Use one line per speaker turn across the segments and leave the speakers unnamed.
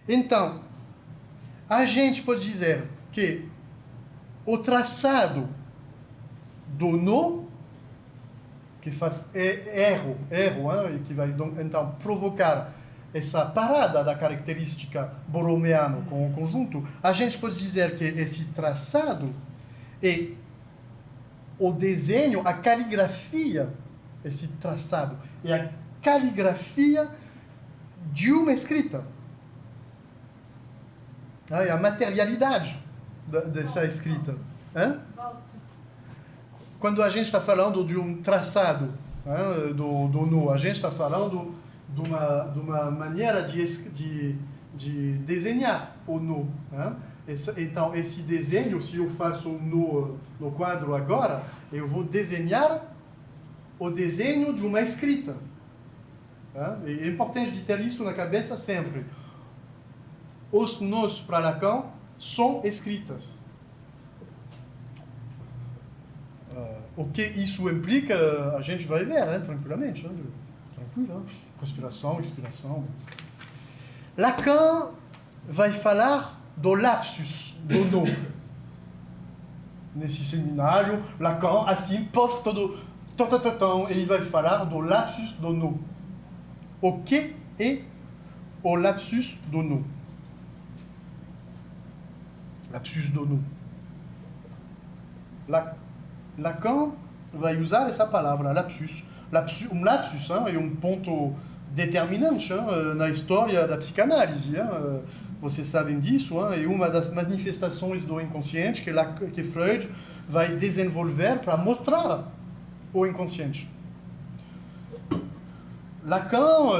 Então, a gente pode dizer que o traçado do nó, que faz erro, hein, que vai então provocar essa parada da característica borromeana com o conjunto, a gente pode dizer que esse traçado é o desenho, a caligrafia, esse traçado, é a caligrafia de uma escrita. É a materialidade dessa escrita. Hein? Quando a gente está falando de um traçado, hein, do nó, a gente está falando de uma maneira de desenhar o nó. Hein? Então, esse desenho, se eu faço no quadro agora, eu vou desenhar o desenho de uma escrita. Hein? É importante de ter isso na cabeça sempre. Os nós para Lacan são escritas. O que isso implica, a gente vai ver, né? Tranquilamente. Né? Tranquilo. Conspiração, inspiração. Lacan vai falar do lapsus, do nó. Nesse seminário, Lacan, assim, pof, ele vai falar do lapsus do nó. O que é o lapsus do nó? Lapsus do nó. Lacan vai usar essa palavra, lapsus. Lapsus hein, é um ponto determinante hein, na história da psicanálise. Hein, vocês sabem disso, hein, é uma das manifestações do inconsciente que Freud vai desenvolver para mostrar o inconsciente. Lacan,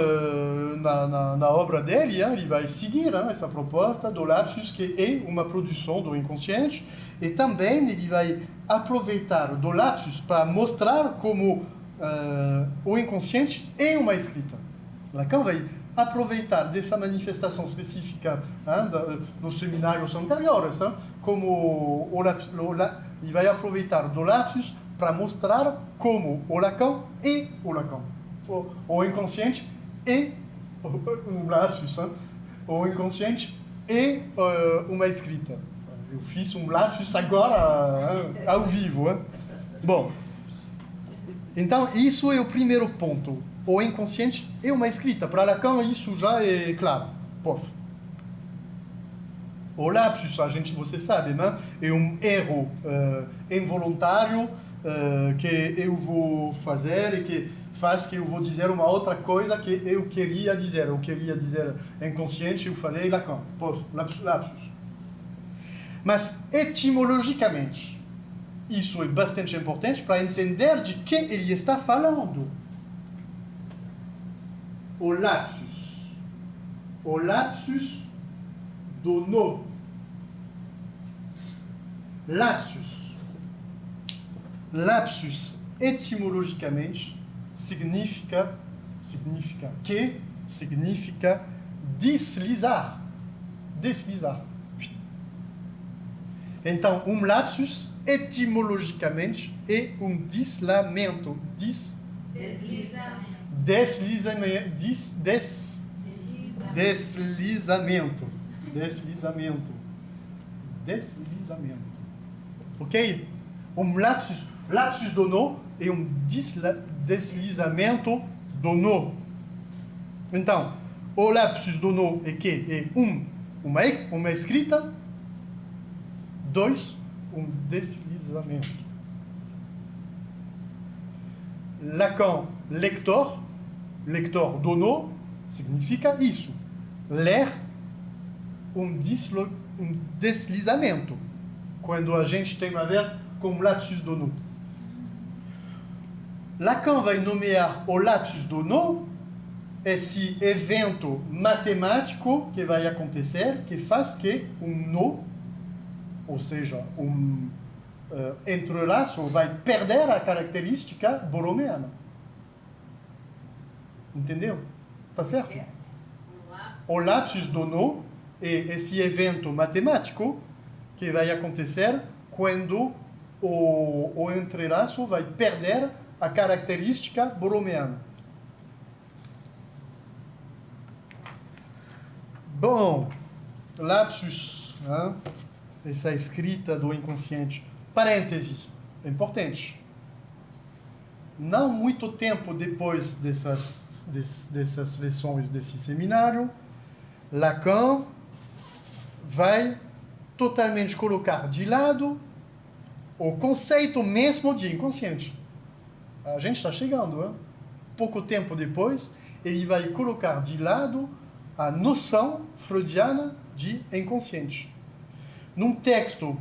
na obra dele, ele vai seguir essa proposta do lapsus, que é uma produção do inconsciente, e também ele vai aproveitar do lapsus para mostrar como o inconsciente é uma escrita. Lacan vai aproveitar dessa manifestação específica nos seminários anteriores, como ele vai aproveitar do lapsus para mostrar como o Lacan é o Lacan. O inconsciente é um lapsus, o inconsciente é uma escrita. Eu fiz um lapsus agora, ao vivo. Bom, então isso é o primeiro ponto. O inconsciente é uma escrita. Para Lacan isso já é claro. Pof. O lapsus, você sabe, né? É um erro involuntário que eu vou fazer e que faz que eu vou dizer uma outra coisa que eu queria dizer. Eu queria dizer inconsciente, eu falei Lacan. Lapsus. Mas, etimologicamente, isso é bastante importante para entender de que ele está falando. O lapsus do nó. Lapsus, etimologicamente, significa deslizar. Então, um lapsus, etimologicamente, é um deslizamento. Deslizamento. Ok? Um lapsus do nó é um deslizamento do nó. Então, o lapsus do nó é que é uma escrita, 2, um deslizamento. Lacan, lector do nó, significa isso. Ler um deslizamento. Quando a gente tem a ver com lapsus do nó. Lacan vai nomear o lapsus do nó esse evento matemático que vai acontecer, que faz que um nó, ou seja, um entrelaço, vai perder a característica borromeana. Entendeu? Tá certo? O lapsus do nó é esse evento matemático que vai acontecer quando o entrelaço vai perder a característica borromeana. Bom, lapsus, né? Essa escrita do inconsciente. Parêntese, é importante. Não muito tempo depois dessas lições desse seminário, Lacan vai totalmente colocar de lado o conceito mesmo de inconsciente. A gente está chegando, hein? Pouco tempo depois, ele vai colocar de lado a noção freudiana de inconsciente. Num texto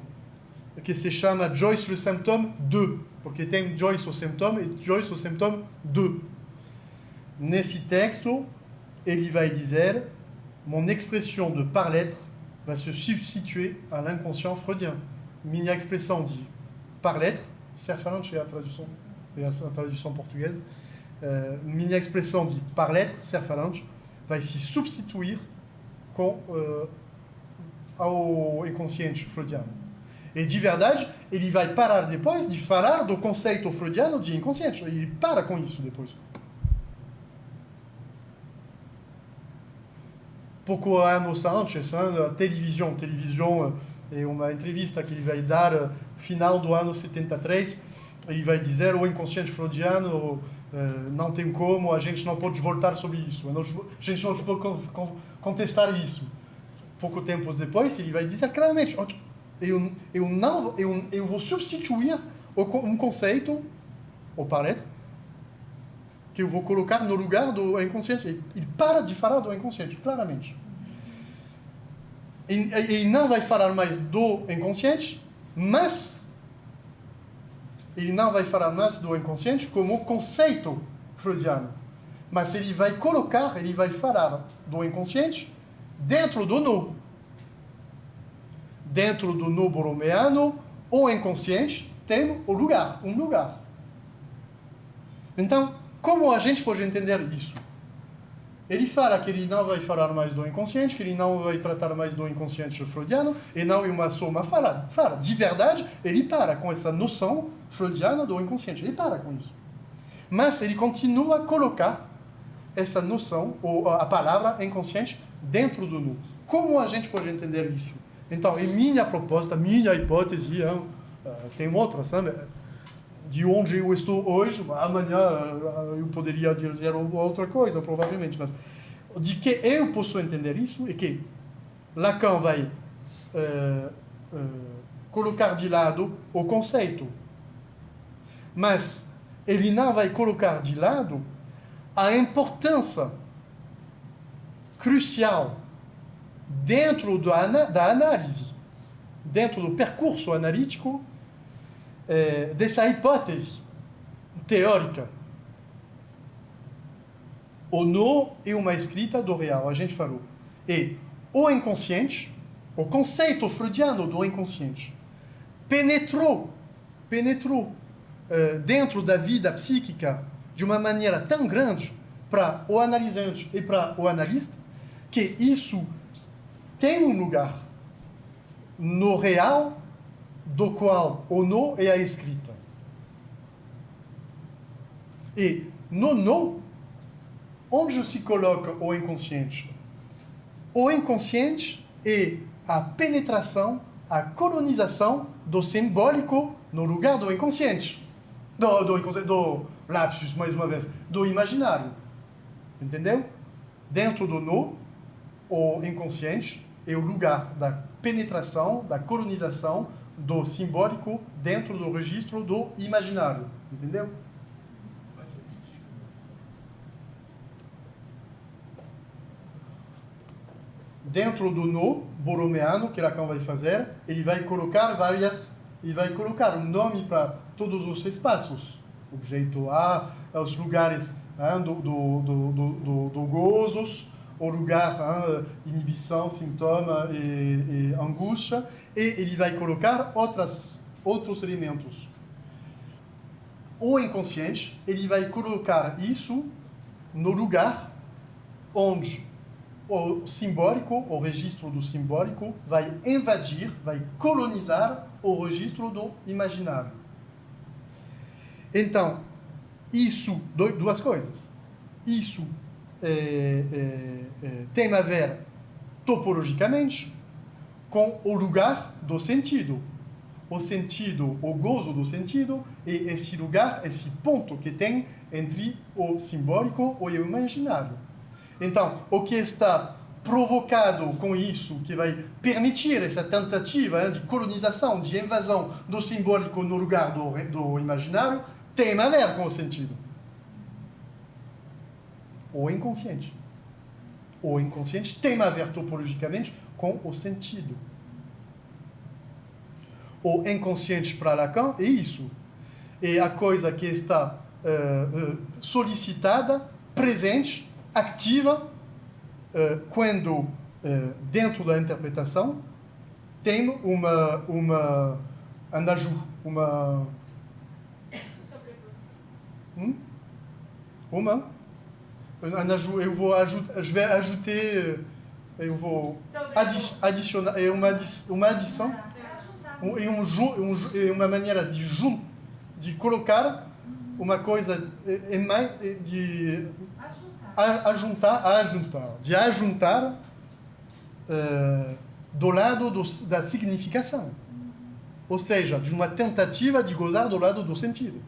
que se chama Joyce le symptôme 2, porque tem Joyce o symptôme e Joyce o symptôme 2. Nesse texto, ele vai dizer: mon expression de par-l'être va se substituer à l'inconscient freudien. Minha expressão de par-l'être, ser-falante é a tradução portuguesa, minha expressão de par-l'être, ser-falante, vai se substituir ao inconsciente freudiano. E de verdade, ele vai parar depois de falar do conceito freudiano de inconsciente. Ele para com isso depois. Pouco anos antes, a televisão é uma entrevista que ele vai dar final do ano 73. Ele vai dizer: o inconsciente freudiano não tem como, a gente não pode voltar sobre isso, a gente não pode contestar isso. Pouco tempo depois, ele vai dizer claramente: eu vou substituir um conceito, o par-être, que eu vou colocar no lugar do inconsciente. Ele para de falar do inconsciente, claramente. Ele não vai falar mais do inconsciente, mas ele não vai falar mais do inconsciente como conceito freudiano. Mas ele vai falar do inconsciente dentro do no. Dentro do no borromeano, o inconsciente tem um lugar. Então, como a gente pode entender isso? Ele fala que ele não vai falar mais do inconsciente, que ele não vai tratar mais do inconsciente freudiano, e não é uma soma fala. De verdade, ele para com essa noção freudiana do inconsciente. Ele para com isso. Mas ele continua a colocar essa noção, ou a palavra inconsciente, dentro do nu. Como a gente pode entender isso? Então, é minha proposta, minha hipótese, tem outras, sabe? De onde eu estou hoje, amanhã eu poderia dizer outra coisa, provavelmente, mas de que eu posso entender isso é que Lacan vai colocar de lado o conceito, mas ele não vai colocar de lado a importância crucial dentro da análise, dentro do percurso analítico, dessa hipótese teórica. O no é uma escrita do real, a gente falou. E o inconsciente, o conceito freudiano do inconsciente, penetrou dentro da vida psíquica de uma maneira tão grande para o analisante e para o analista, que isso tem um lugar no real, do qual o no é a escrita. E no no, onde se coloca o inconsciente? O inconsciente é a penetração, a colonização do simbólico no lugar do inconsciente. Do lapsus, mais uma vez, do imaginário. Entendeu? Dentro do no, o inconsciente é o lugar da penetração, da colonização do simbólico dentro do registro do imaginário. Entendeu? Dentro do no borromeano, que Lacan vai fazer, ele vai colocar um nome para todos os espaços. Objeto A, os lugares do gozos, o lugar, inibição, sintoma e angústia, e ele vai colocar outros elementos. O inconsciente, ele vai colocar isso no lugar onde o simbólico, o registro do simbólico, vai invadir, vai colonizar o registro do imaginário. Então, isso, duas coisas. Isso tem a ver topologicamente com o lugar do sentido. O sentido, o gozo do sentido é esse lugar, esse ponto que tem entre o simbólico e o imaginário. Então, o que está provocado com isso, que vai permitir essa tentativa de colonização, de invasão do simbólico no lugar do imaginário, tem a ver com o sentido. O inconsciente. O inconsciente tem a ver topologicamente com o sentido. O inconsciente para Lacan é isso. É a coisa que está solicitada, presente, ativa, quando, dentro da interpretação, tem um ajout, uma... Un ajout, eu vou ajouter, eu vou adicionar, é uma adição, é uma maneira de colocar uma coisa de ajuntar do lado da significação, ou seja, de uma tentativa de gozar do lado do sentido.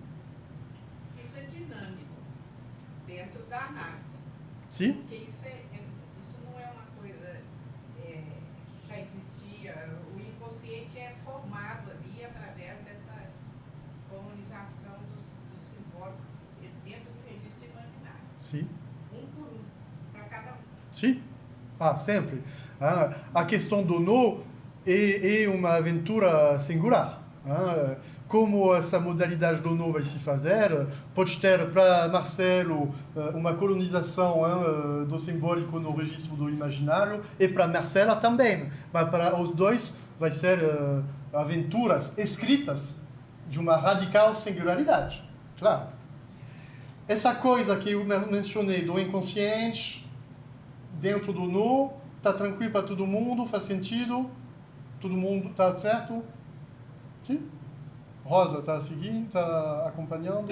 Isso é dinâmico dentro da análise.
Sim?
Porque isso não é uma coisa que já existia. O inconsciente é formado ali através dessa colonização do simbólico dentro do registro imaginário.
Sim.
Um por um, para cada um.
Sim. Ah, sempre. A questão do nó é uma aventura singular. Como essa modalidade do nó vai se fazer, pode ter para Marcelo uma colonização do simbólico no registro do imaginário e para Marcela também, mas para os dois vai ser aventuras escritas de uma radical singularidade, claro. Essa coisa que eu mencionei do inconsciente dentro do nó, está tranquilo para todo mundo, faz sentido, todo mundo está certo? Sim? Rosa, está seguindo, está acompanhando?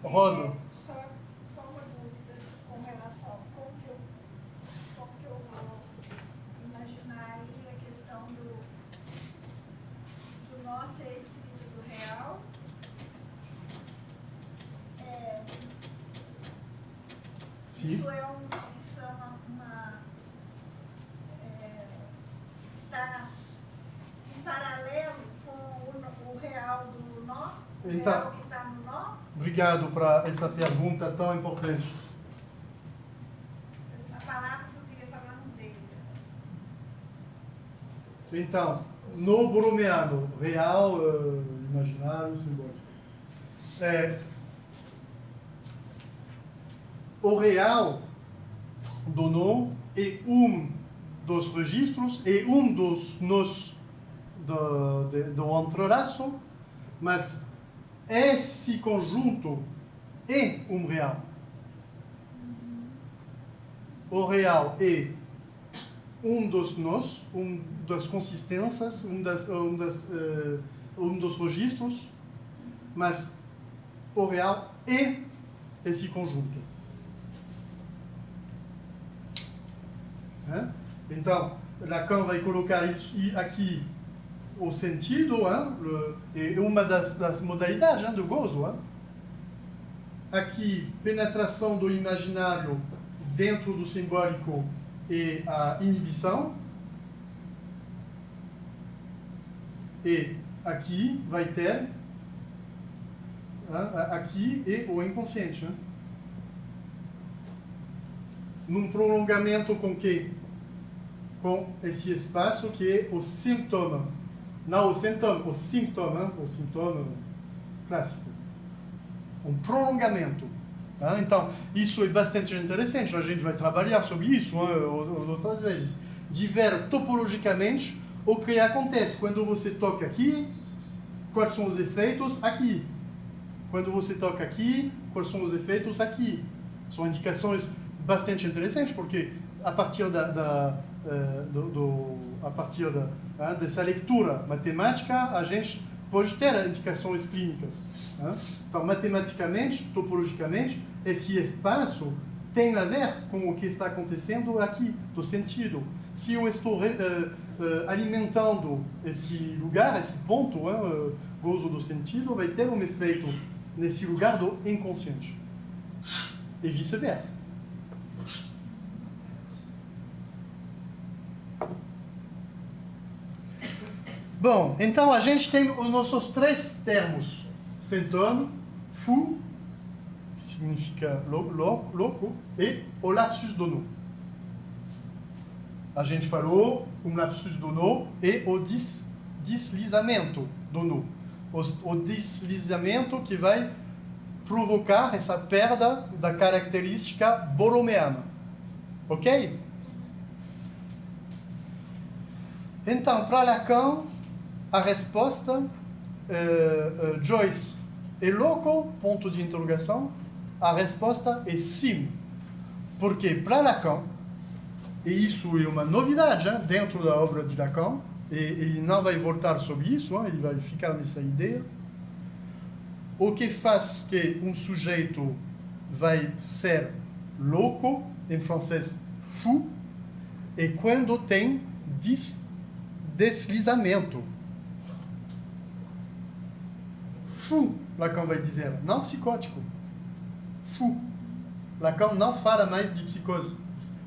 Rosa.
Só uma dúvida com relação a como que eu vou imaginar aí a questão do nó ser escrito do real.
Sim.
Isso é está em paralelo com o real do nó, o
Então,
real que está no nó.
Obrigado por essa pergunta tão importante.
A palavra que eu queria falar não veio.
Então, no bromeano, real, imaginário, simbólico. O real do nó é dos registros, é dos nós do entrelaço, mas esse conjunto é real. O real é dos nós, das consistências, dos registros, mas o real é esse conjunto. Então, Lacan vai colocar isso aqui, o sentido, é uma das modalidades do gozo. Aqui, penetração do imaginário dentro do simbólico e a inibição. E aqui vai ter, aqui é o inconsciente. Num prolongamento com que? Com esse espaço que é o sintoma. Não o sintoma, o sintoma clássico. Um prolongamento. Então, isso é bastante interessante. A gente vai trabalhar sobre isso outras vezes. De ver topologicamente o que acontece quando você toca aqui, quais são os efeitos aqui. Quando você toca aqui, quais são os efeitos aqui. São indicações bastante interessantes, porque a partir dessa leitura matemática, a gente pode ter indicações clínicas. Então, matematicamente, topologicamente, esse espaço tem a ver com o que está acontecendo aqui, do sentido. se eu estou alimentando esse lugar, esse ponto, gozo do sentido, vai ter um efeito nesse lugar do inconsciente. E vice-versa. Bom, então a gente tem os nossos 3 termos. Symptôme, fou, que significa louco, e o lapsus dono. A gente falou um lapsus dono e o deslizamento dono. O deslizamento que vai provocar essa perda da característica borromeana. Ok? Então, para Lacan, a resposta, Joyce é louco? Ponto de interrogação. A resposta é sim. Porque para Lacan, e isso é uma novidade dentro da obra de Lacan, e ele não vai voltar sobre isso, ele vai ficar nessa ideia. O que faz que um sujeito vai ser louco, em francês fou, é quando tem deslizamento. Fou, Lacan vai dizer, não psicótico. Fou. Lacan não fala mais de psicose.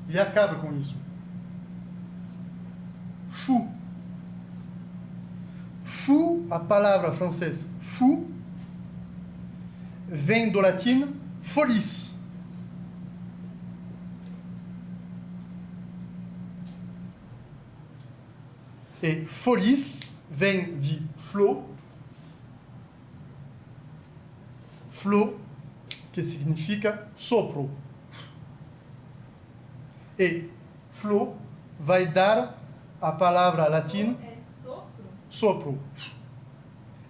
Ele acaba com isso. Fou. Fou, a palavra francesa fou, vem do latim folis. E folis vem de flot, que significa sopro. E flot vai dar a palavra latina sopro.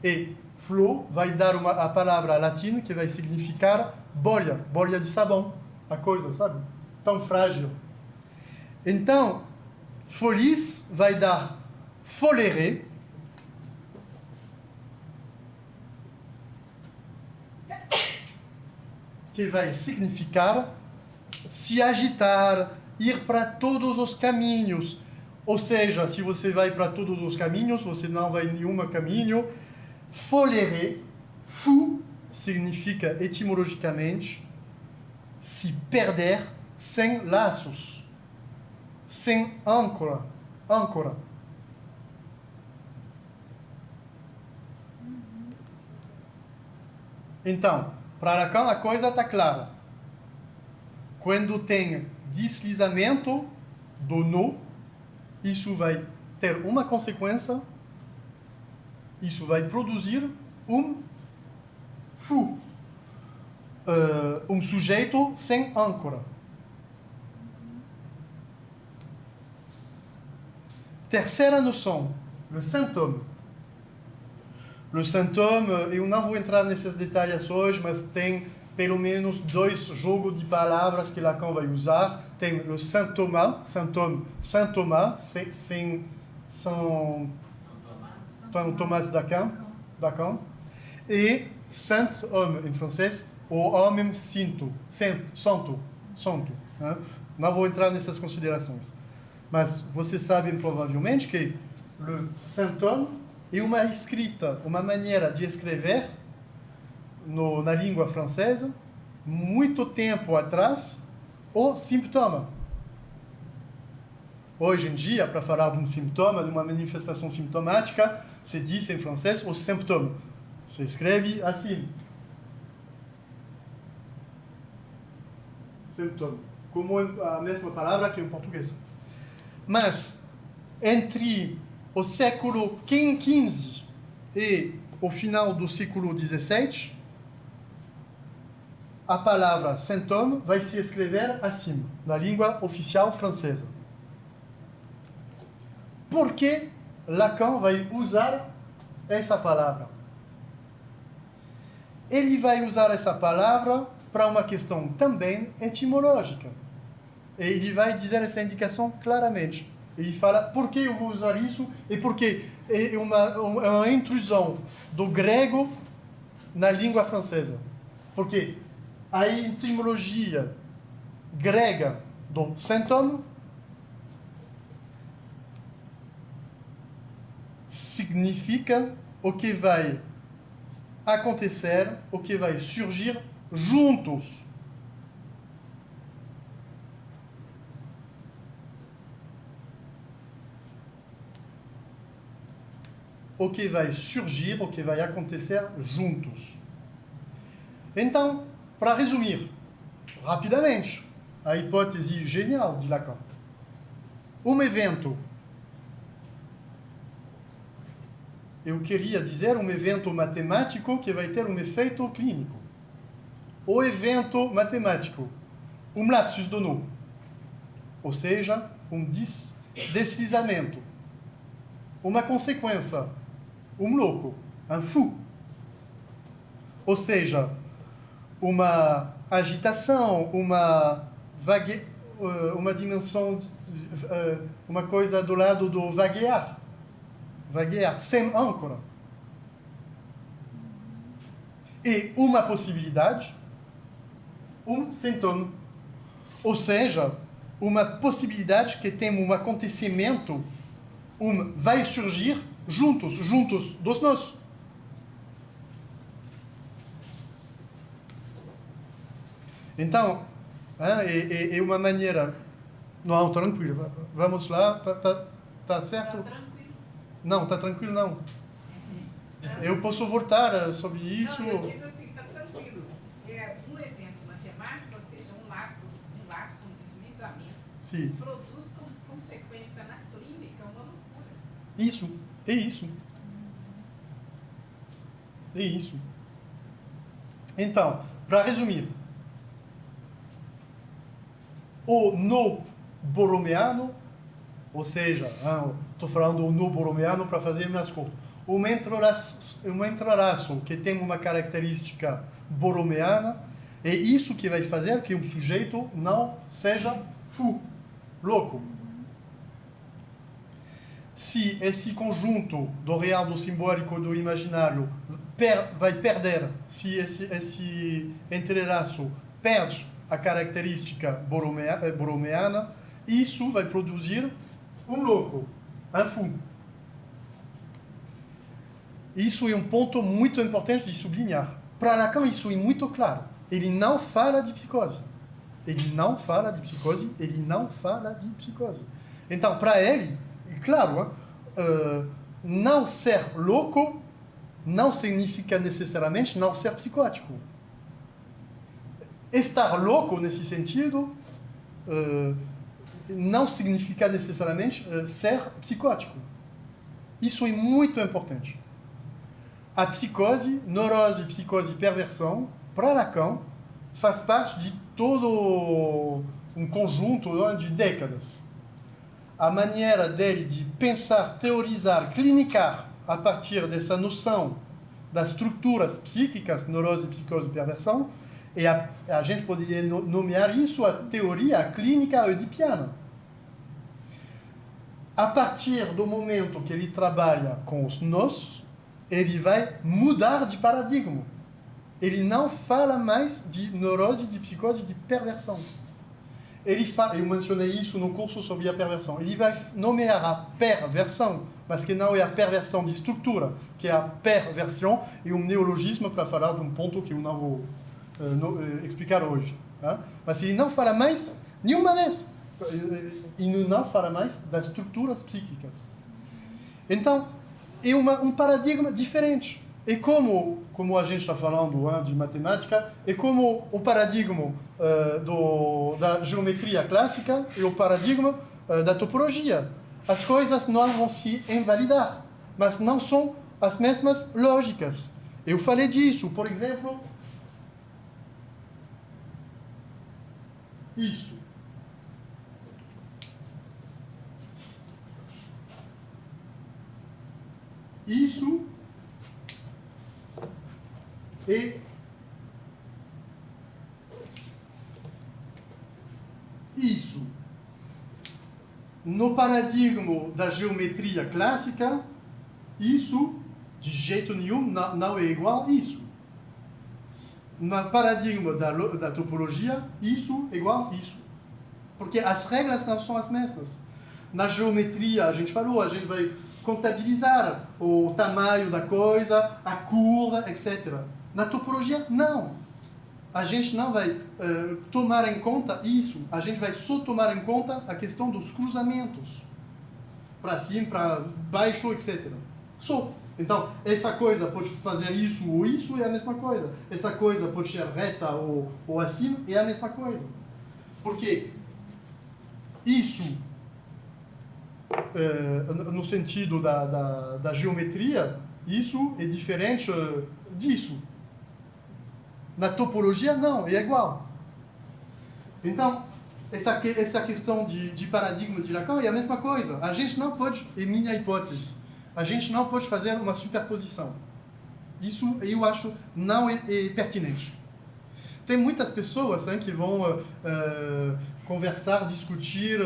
E flot vai dar a palavra latina que vai significar bolha de sabão, a coisa, sabe? Tão frágil. Então, folis vai dar foléré, que vai significar se agitar, ir para todos os caminhos. Ou seja, se você vai para todos os caminhos, você não vai em nenhum caminho. Foléré, fou, significa etimologicamente se perder sem laços, sem âncora. Então, para Lacan a coisa está clara. Quando tem deslizamento do nó, isso vai ter uma consequência, isso vai produzir um fou, um sujeito sem âncora. Terceira noção, le symptôme. Le symptôme, eu não vou entrar nesses detalhes hoje, mas tem pelo menos 2 jogos de palavras que Lacan vai usar. Tem o symptôme, São Tomás d'Aquin, e saint-homme, em francês, o homem santo. Não vou entrar nessas considerações. Mas vocês sabem provavelmente que o symptôme é uma escrita, uma maneira de escrever na língua francesa, muito tempo atrás, o sintoma. Hoje em dia, para falar de um sintoma, de uma manifestação sintomática, se diz em francês o symptôme. Se escreve assim. Symptôme. Como a mesma palavra que em português. Mas, entre o século XV e o final do século XVII, a palavra symptôme vai se escrever assim, na língua oficial francesa. Por que Lacan vai usar essa palavra? Ele vai usar essa palavra para uma questão também etimológica. E ele vai dizer essa indicação claramente. Ele fala por que eu vou usar isso e porque é uma intrusão do grego na língua francesa. Porque a etimologia grega do symptôme significa o que vai acontecer, o que vai surgir juntos. O que vai surgir, o que vai acontecer juntos. Então, para resumir, rapidamente, a hipótese genial de Lacan. Um evento, eu queria dizer um evento matemático que vai ter um efeito clínico. O evento matemático, um lapsus do nu, ou seja, um deslizamento, uma consequência, um louco, um fou. Ou seja, uma agitação, uma dimensão, uma coisa do lado do vaguear, sem âncora. E uma possibilidade, um sintoma. Ou seja, uma possibilidade que tem um acontecimento, vai surgir juntos dos nós. Então, é uma maneira... Não, tranquilo, vamos lá, tá certo?
Tá tranquilo.
Não, tá tranquilo não. Eu posso voltar sobre isso?
Não, eu digo assim, tá tranquilo. É um evento matemático, ou seja, um lapso, um deslizamento,
Sim.
produz como consequência na clínica uma loucura.
Isso, é isso. É isso. Então, para resumir, o no borromeano, ou seja, estou falando do no borromeano para fazer minhas contas, um entrelaço que tem uma característica borromeana, é isso que vai fazer que um sujeito não seja fou, louco. Se esse conjunto do real, do simbólico, do imaginário vai perder, se esse entrelaço perde a característica borromeana, isso vai produzir um louco, um fou. Isso é um ponto muito importante de sublinhar. Para Lacan, isso é muito claro. Ele não fala de psicose. Ele não fala de psicose. Então, para ele, é claro, não ser louco não significa necessariamente não ser psicótico. Estar louco, nesse sentido, não significa necessariamente ser psicótico. Isso é muito importante. A psicose, neurose, psicose e perversão, para Lacan, faz parte de todo um conjunto de décadas. A maneira dele de pensar, teorizar, clinicar a partir dessa noção das estruturas psíquicas, neurose, psicose e perversão, e a gente poderia nomear isso a teoria clínica oedipiana. A partir do momento que ele trabalha com os nós, ele vai mudar de paradigma. Ele não fala mais de neurose, de psicose, de perversão. Eu mencionei isso no curso sobre a perversão. Ele vai nomear a perversão, mas que não é a perversão de estrutura, que é a perversão, e um neologismo para falar de um ponto que eu não vou explicar hoje. Tá? Mas ele não fala mais, nenhuma vez, ele não fala mais das estruturas psíquicas. Então, é um paradigma diferente. E como a gente está falando de matemática, é como o paradigma da geometria clássica e o paradigma da topologia. As coisas não vão se invalidar, mas não são as mesmas lógicas. Eu falei disso, por exemplo, isso. Isso e isso. No paradigma da geometria clássica, isso, de jeito nenhum, não é igual a isso. No paradigma da topologia, isso é igual a isso. Porque as regras não são as mesmas. Na geometria, a gente falou, a gente vai contabilizar o tamanho da coisa, a cor, etc. Na topologia, não. A gente não vai tomar em conta isso. A gente vai só tomar em conta a questão dos cruzamentos. Para cima, para baixo, etc. Só. Então, essa coisa pode fazer isso ou isso, é a mesma coisa. Essa coisa pode ser reta ou acima, é a mesma coisa. Porque isso, no sentido da geometria, isso é diferente disso. Na topologia, não, é igual. Então, essa questão de paradigma de Lacan é a mesma coisa. A gente não pode, é minha hipótese, a gente não pode fazer uma superposição. Isso, eu acho, não é pertinente. Tem muitas pessoas que vão conversar, discutir,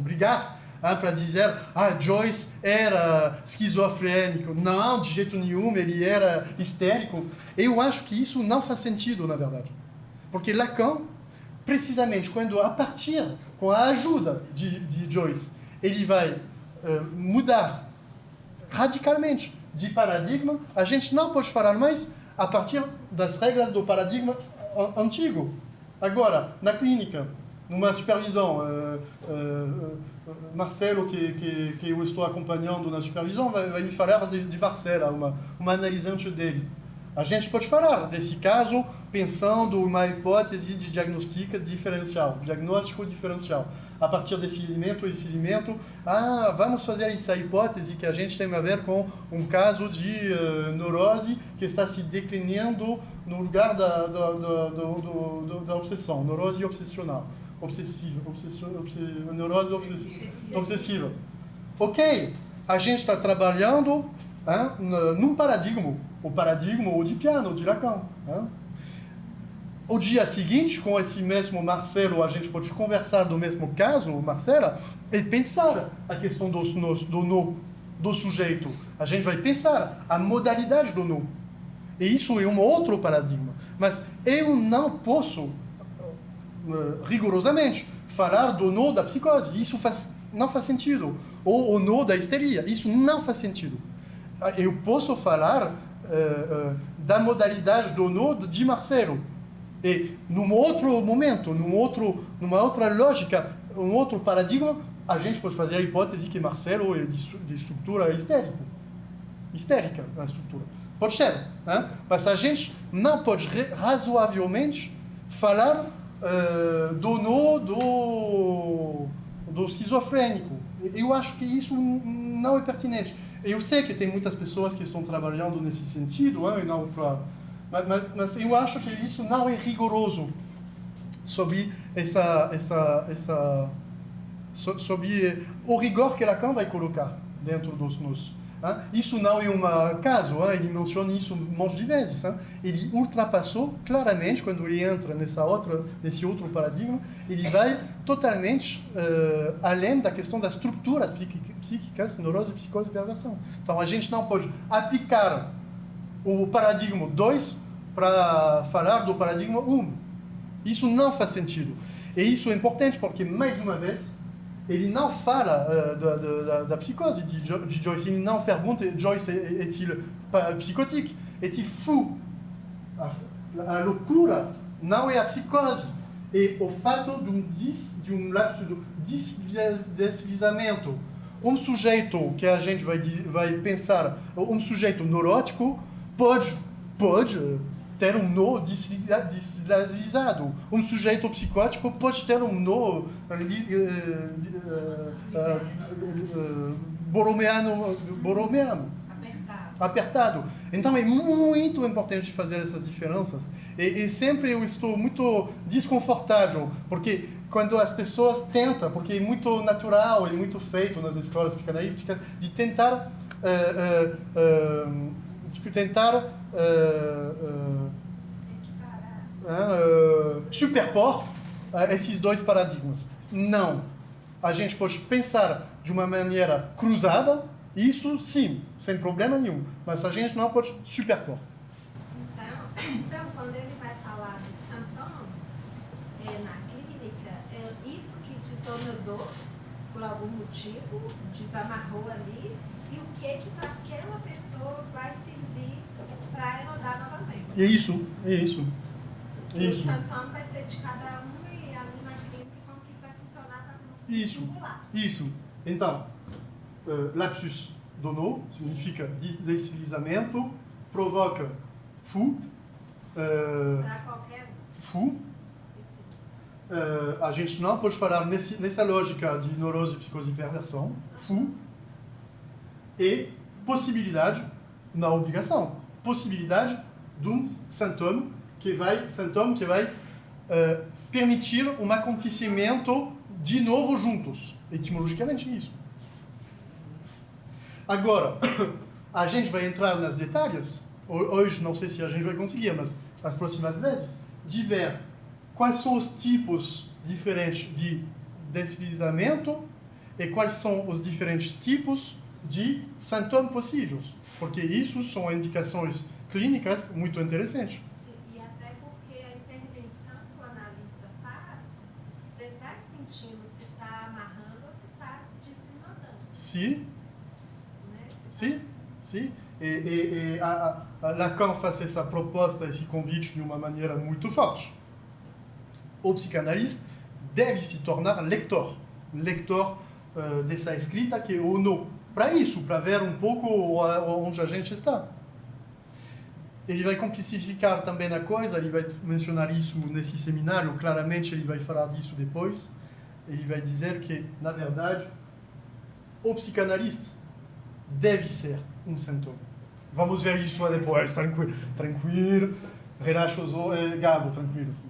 brigar para dizer Joyce era esquizofrênico. Não, de jeito nenhum, ele era histérico. Eu acho que isso não faz sentido, na verdade. Porque Lacan, precisamente, a partir, com a ajuda de Joyce, ele vai mudar radicalmente de paradigma, a gente não pode falar mais a partir das regras do paradigma antigo. Agora, na clínica, numa supervisão, Marcelo, que eu estou acompanhando na supervisão, vai me falar de Marcela, uma analisante dele. A gente pode falar desse caso pensando uma hipótese de diagnóstico diferencial. A partir desse elemento, vamos fazer essa hipótese que a gente tem a ver com um caso de neurose que está se declinando no lugar da obsessão, neurose obsessional. Neurose obsessiva. Ok, a gente está trabalhando num paradigma, o paradigma de piano, de Lacan. O dia seguinte, com esse mesmo Marcelo, a gente pode conversar do mesmo caso, Marcela, e pensar a questão do nó, do sujeito. A gente vai pensar a modalidade do nó. E isso é um outro paradigma. Mas eu não posso, rigorosamente, falar do nó da psicose. Isso não faz sentido. Ou o nó da histeria. Isso não faz sentido. Eu posso falar da modalidade do nó de Marcelo. E num outro momento, numa outra lógica, um outro paradigma, a gente pode fazer a hipótese que Marcelo é de estrutura histérica, a estrutura. Pode ser, mas a gente não pode razoavelmente falar do nó do esquizofrênico. Eu acho que isso não é pertinente. Eu sei que tem muitas pessoas que estão trabalhando nesse sentido, e não mas eu acho que isso não é rigoroso sobre sobre o rigor que Lacan vai colocar dentro dos nós. Isso não é um caso, ele menciona isso um monte de vezes. Ele ultrapassou claramente, quando ele entra nesse outro paradigma, ele vai totalmente além da questão das estruturas psíquicas, neurose, psicose e perversão. Então a gente não pode aplicar o paradigma 2 para falar do paradigma 1. Isso não faz sentido. E isso é importante porque, mais uma vez, ele não fala da psicose de Joyce. Ele não pergunta, Joyce est-il psychotique? Est-il fou? A loucura não é a psicose. É o fato de um lapso de deslizamento. Um sujeito que a gente vai pensar, um sujeito neurótico, pode ter um nó deslizado. Um sujeito psicótico pode ter um nó borromeano. Apertado. Então é muito importante fazer essas diferenças. E sempre eu estou muito desconfortável, porque quando as pessoas tentam, porque é muito natural e muito feito nas escolas psicanalíticas, de tentar superpor esses dois paradigmas. Não. A gente pode pensar de uma maneira cruzada, isso sim, sem problema nenhum, mas a gente não pode superpor.
Então quando ele vai falar de Saint-Anne na clínica, é isso que desonodou por algum motivo, desamarrou ali, e o que para aquela pessoa vai servir para enodar novamente.
É isso, é isso. É
E o
isso.
sintoma vai ser de cada um e ali na clínica como que isso vai funcionar para
Isso,
estimular.
isso. Então, lapsus dono significa deslizamento, provoca FU.
Para qualquer um.
FU. A gente não pode falar nessa lógica de neurose, psicose e perversão. FU. E possibilidade, não obrigação, possibilidade de um sintoma que vai permitir um acontecimento de novo juntos. Etimologicamente é isso. Agora, a gente vai entrar nas detalhes, hoje não sei se a gente vai conseguir, mas as próximas vezes, de ver quais são os tipos diferentes de deslizamento e quais são os diferentes tipos de sintomas possíveis. Porque isso são indicações clínicas muito interessantes.
E até porque a intervenção que o analista faz, você está sentindo se está amarrando ou se está desinodando.
Sim,
Né?
sim, sim. E Lacan faz essa proposta, esse convite de uma maneira muito forte. O psicanalista deve se tornar leitor dessa escrita que é ou não. Para isso, para ver um pouco onde a gente está. Ele vai complexificar também a coisa, ele vai mencionar isso nesse seminário, claramente ele vai falar disso depois. Ele vai dizer que, na verdade, o psicanalista deve ser um sintoma. Vamos ver isso depois, tranquilo. Relaxa os olhos, Gabo, tranquilo. Assim.